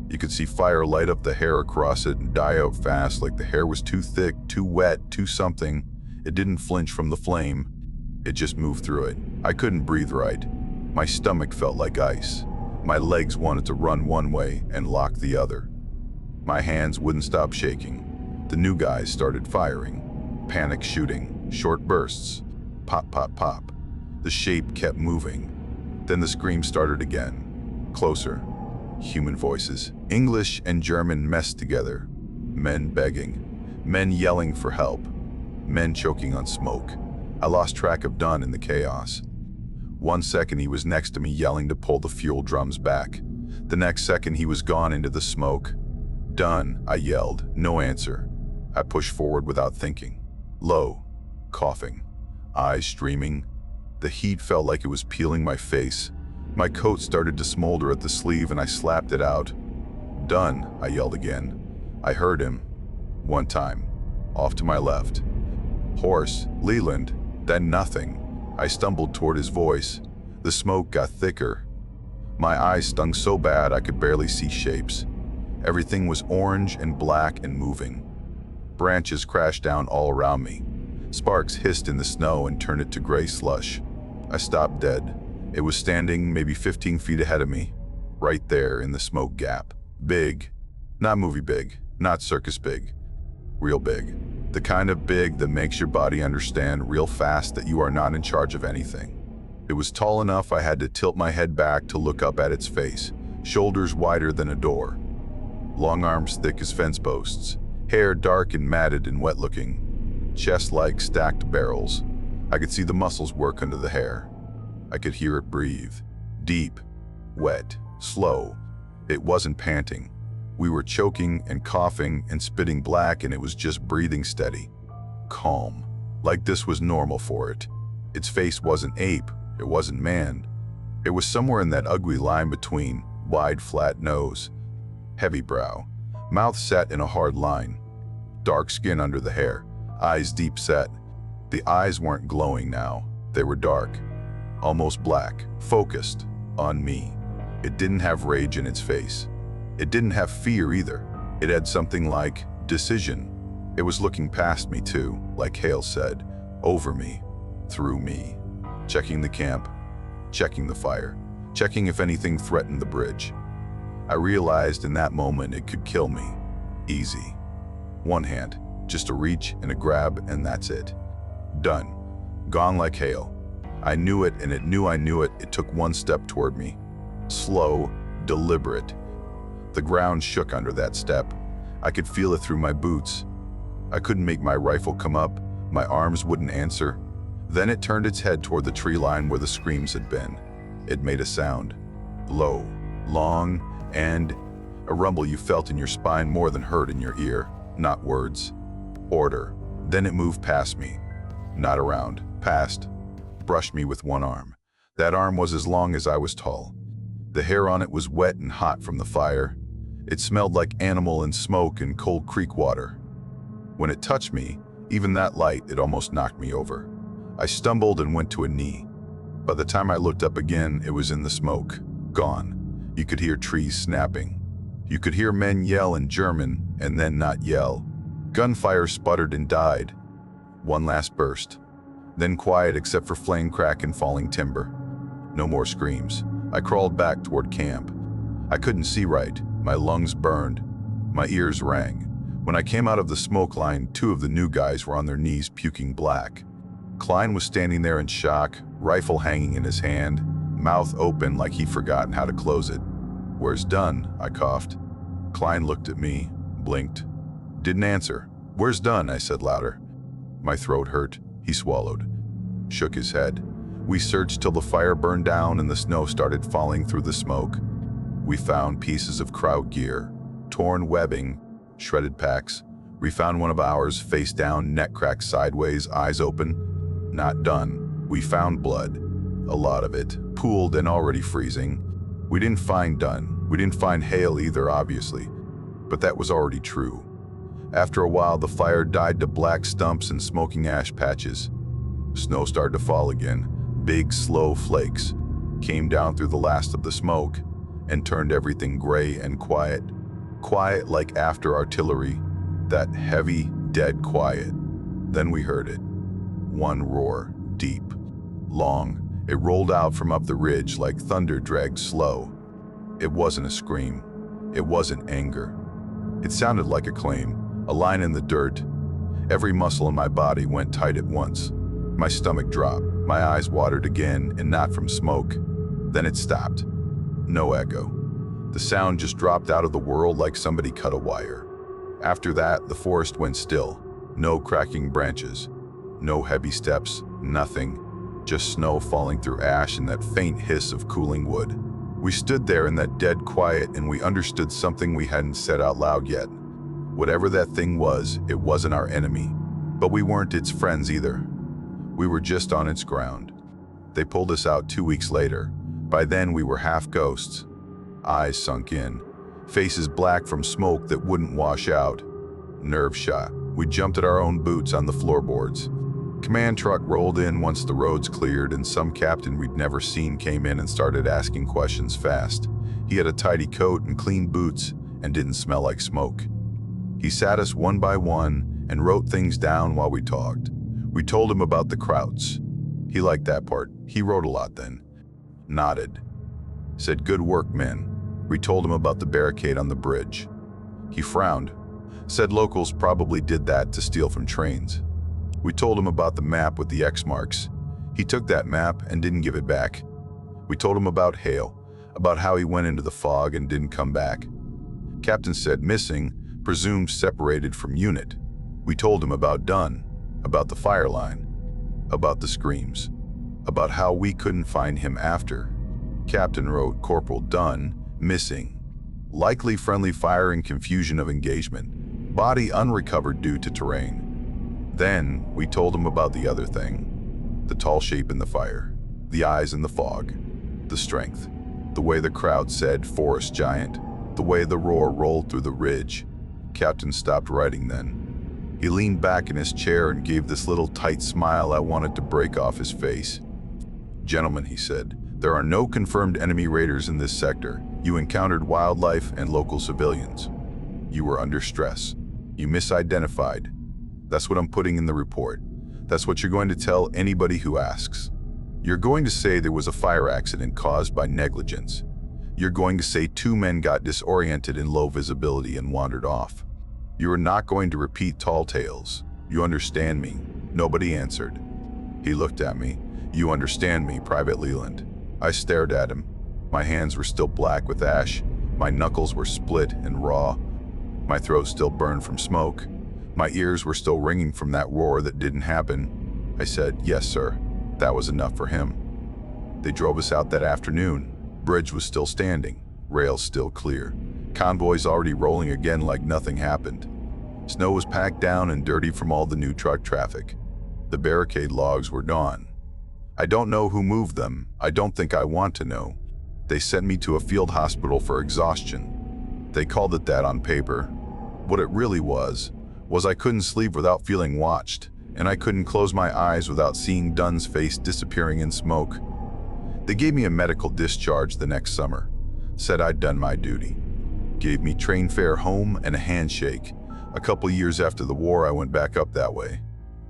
You could see fire light up the hair across it and die out fast, like the hair was too thick, too wet, too something. It didn't flinch from the flame. It just moved through it. I couldn't breathe right. My stomach felt like ice. My legs wanted to run one way and lock the other. My hands wouldn't stop shaking. The new guys started firing. Panic shooting. Short bursts. Pop, pop, pop. The shape kept moving. Then the scream started again. Closer. Human voices. English and German messed together. Men begging. Men yelling for help. Men choking on smoke. I lost track of Dunn in the chaos. 1 second he was next to me yelling to pull the fuel drums back. The next second he was gone into the smoke. "Dunn," I yelled. No answer. I pushed forward without thinking. Low. Coughing. Eyes streaming. The heat felt like it was peeling my face. My coat started to smolder at the sleeve and I slapped it out. "Dunn," I yelled again. I heard him. One time. Off to my left. "Horse, Leland." Then nothing. I stumbled toward his voice. The smoke got thicker. My eyes stung so bad I could barely see shapes. Everything was orange and black and moving. Branches crashed down all around me. Sparks hissed in the snow and turned it to gray slush. I stopped dead. It was standing maybe 15 feet ahead of me, right there in the smoke gap. Big. Not movie big, not circus big. Real big. The kind of big that makes your body understand real fast that you are not in charge of anything. It was tall enough I had to tilt my head back to look up at its face. Shoulders wider than a door. Long arms thick as fence posts. Hair dark and matted and wet looking. Chest like stacked barrels. I could see the muscles work under the hair. I could hear it breathe. Deep, wet, slow. It wasn't panting. We were choking and coughing and spitting black and it was just breathing steady. Calm. Like this was normal for it. Its face wasn't ape. It wasn't man. It was somewhere in that ugly line between. Wide, flat nose. Heavy brow. Mouth set in a hard line. Dark skin under the hair. Eyes deep set. The eyes weren't glowing now. They were dark. Almost black. Focused. On me. It didn't have rage in its face. It didn't have fear either. It had something like decision. It was looking past me too, like Hale said. Over me. Through me. Checking the camp. Checking the fire. Checking if anything threatened the bridge. I realized in that moment it could kill me. Easy. One hand. Just a reach and a grab and that's it. Done. Gone like hail. I knew it and it knew I knew it. It took one step toward me. Slow, deliberate. The ground shook under that step. I could feel it through my boots. I couldn't make my rifle come up. My arms wouldn't answer. Then it turned its head toward the tree line where the screams had been. It made a sound. Low, long, and a rumble you felt in your spine more than heard in your ear. Not words. Order. Then it moved past me. Not around, past. Brushed me with one arm. That arm was as long as I was tall. The hair on it was wet and hot from the fire. It smelled like animal and smoke and cold creek water. When it touched me, even that light, it almost knocked me over. I stumbled and went to a knee. By the time I looked up again, it was in the smoke. Gone. You could hear trees snapping. You could hear men yell in German and then not yell. Gunfire sputtered and died. One last burst. Then quiet except for flame crack and falling timber. No more screams. I crawled back toward camp. I couldn't see right. My lungs burned. My ears rang. When I came out of the smoke line, 2 of the new guys were on their knees puking black. Klein was standing there in shock, rifle hanging in his hand, mouth open like he'd forgotten how to close it. "Where's Dunn?" I coughed. Klein looked at me, blinked. Didn't answer. "Where's Dunn?" I said louder. My throat hurt. He swallowed. Shook his head. We searched till the fire burned down and the snow started falling through the smoke. We found pieces of kraut gear, torn webbing, shredded packs. We found one of ours face down, neck cracked sideways, eyes open. Not done. We found blood. A lot of it, pooled and already freezing. We didn't find Dunn. We didn't find Hale either, obviously. But that was already true. After a while, the fire died to black stumps and smoking ash patches. Snow started to fall again. Big, slow flakes came down through the last of the smoke and turned everything gray and quiet. Quiet like after artillery. That heavy, dead quiet. Then we heard it. One roar, deep, long. It rolled out from up the ridge like thunder dragged slow. It wasn't a scream. It wasn't anger. It sounded like a claim. A line in the dirt. Every muscle in my body went tight at once. My stomach dropped. My eyes watered again, and not from smoke. Then it stopped. No echo. The sound just dropped out of the world like somebody cut a wire. After that, the forest went still. No cracking branches. No heavy steps. Nothing. Just snow falling through ash and that faint hiss of cooling wood. We stood there in that dead quiet and we understood something we hadn't said out loud yet. Whatever that thing was, it wasn't our enemy. But we weren't its friends either. We were just on its ground. They pulled us out 2 weeks later. By then we were half ghosts. Eyes sunk in. Faces black from smoke that wouldn't wash out. Nerve shot. We jumped at our own boots on the floorboards. Command truck rolled in once the roads cleared and some captain we'd never seen came in and started asking questions fast. He had a tidy coat and clean boots and didn't smell like smoke. He sat us one by one and wrote things down while we talked. We told him about the krauts. He liked that part. He wrote a lot then. Nodded. Said, "Good work, men." We told him about the barricade on the bridge. He frowned. Said locals probably did that to steal from trains. We told him about the map with the X marks. He took that map and didn't give it back. We told him about Hale, about how he went into the fog and didn't come back. Captain said missing, presumed separated from unit. We told him about Dunn, about the fire line, about the screams, about how we couldn't find him after. Captain wrote Corporal Dunn, missing. Likely friendly fire and confusion of engagement. Body unrecovered due to terrain. Then we told him about the other thing. The tall shape in the fire, the eyes in the fog, the strength, the way the crowd said forest giant, the way the roar rolled through the ridge. Captain stopped writing then. He leaned back in his chair and gave this little tight smile I wanted to break off his face. "Gentlemen," he said, "there are no confirmed enemy raiders in this sector. You encountered wildlife and local civilians. You were under stress. You misidentified. That's what I'm putting in the report. That's what you're going to tell anybody who asks. You're going to say there was a fire accident caused by negligence. You're going to say 2 men got disoriented in low visibility and wandered off. You are not going to repeat tall tales. You understand me?" Nobody answered. He looked at me. "You understand me, Private Leland?" I stared at him. My hands were still black with ash. My knuckles were split and raw. My throat still burned from smoke. My ears were still ringing from that roar that didn't happen. I said, "Yes, sir." That was enough for him. They drove us out that afternoon. Bridge was still standing, rails still clear. Convoys already rolling again like nothing happened. Snow was packed down and dirty from all the new truck traffic. The barricade logs were gone. I don't know who moved them. I don't think I want to know. They sent me to a field hospital for exhaustion. They called it that on paper. What it really was I couldn't sleep without feeling watched, and I couldn't close my eyes without seeing Dunn's face disappearing in smoke. They gave me a medical discharge the next summer, said I'd done my duty, gave me train fare home and a handshake. A couple years after the war, I went back up that way.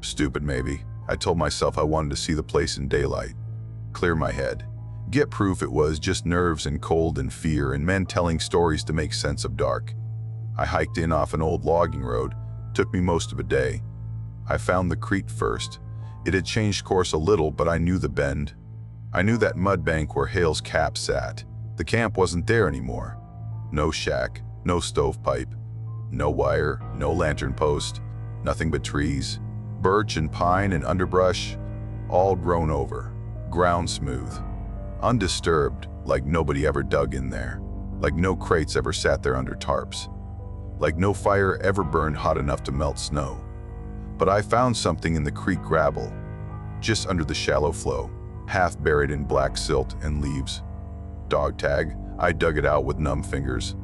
Stupid maybe. I told myself I wanted to see the place in daylight, clear my head, get proof it was just nerves and cold and fear and men telling stories to make sense of dark. I hiked in off an old logging road. Took me most of a day. I found the creek first. It had changed course a little, but I knew the bend. I knew that mud bank where Hale's cap sat. The camp wasn't there anymore. No shack, no stovepipe, no wire, no lantern post, nothing but trees, birch and pine and underbrush, all grown over, ground smooth, undisturbed, like nobody ever dug in there, like no crates ever sat there under tarps, like no fire ever burned hot enough to melt snow. But I found something in the creek gravel, just under the shallow flow, half buried in black silt and leaves. Dog tag. I dug it out with numb fingers,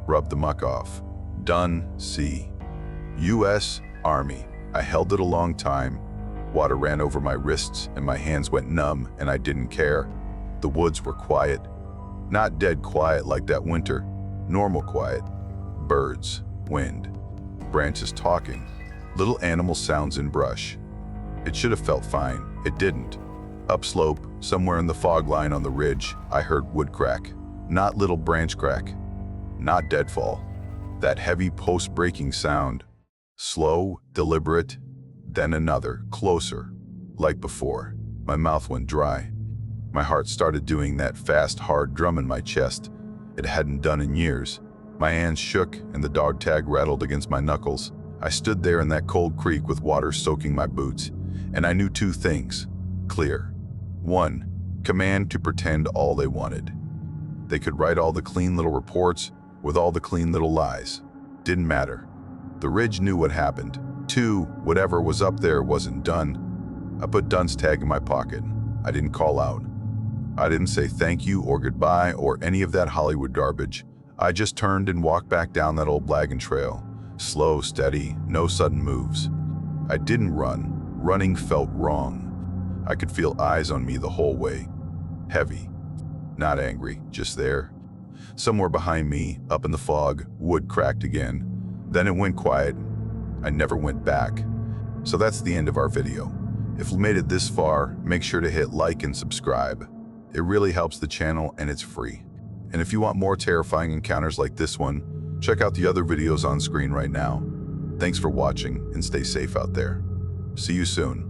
rubbed the muck off. Done. C. U.S. Army. I held it a long time. Water ran over my wrists and my hands went numb, and I didn't care. The woods were quiet. Not dead quiet like that winter. Normal quiet. Birds, wind, branches talking, little animal sounds in brush. It should have felt fine. It didn't. Upslope, somewhere in the fog line on the ridge, I heard wood crack. Not little branch crack. Not deadfall. That heavy post-breaking sound. Slow, deliberate, then another, closer. Like before. My mouth went dry. My heart started doing that fast, hard drum in my chest it hadn't done in years. My hands shook and the dog tag rattled against my knuckles. I stood there in that cold creek with water soaking my boots, and I knew two things, clear. One, command to pretend all they wanted. They could write all the clean little reports with all the clean little lies. Didn't matter. The ridge knew what happened. Two, whatever was up there wasn't done. I put Dunn's tag in my pocket. I didn't call out. I didn't say thank you or goodbye or any of that Hollywood garbage. I just turned and walked back down that old wagon trail. Slow, steady, no sudden moves. I didn't run. Running felt wrong. I could feel eyes on me the whole way. Heavy. Not angry, just there. Somewhere behind me, up in the fog, wood cracked again. Then it went quiet. I never went back. So that's the end of our video. If you made it this far, make sure to hit like and subscribe. It really helps the channel and it's free. And if you want more terrifying encounters like this one, check out the other videos on screen right now. Thanks for watching and stay safe out there. See you soon.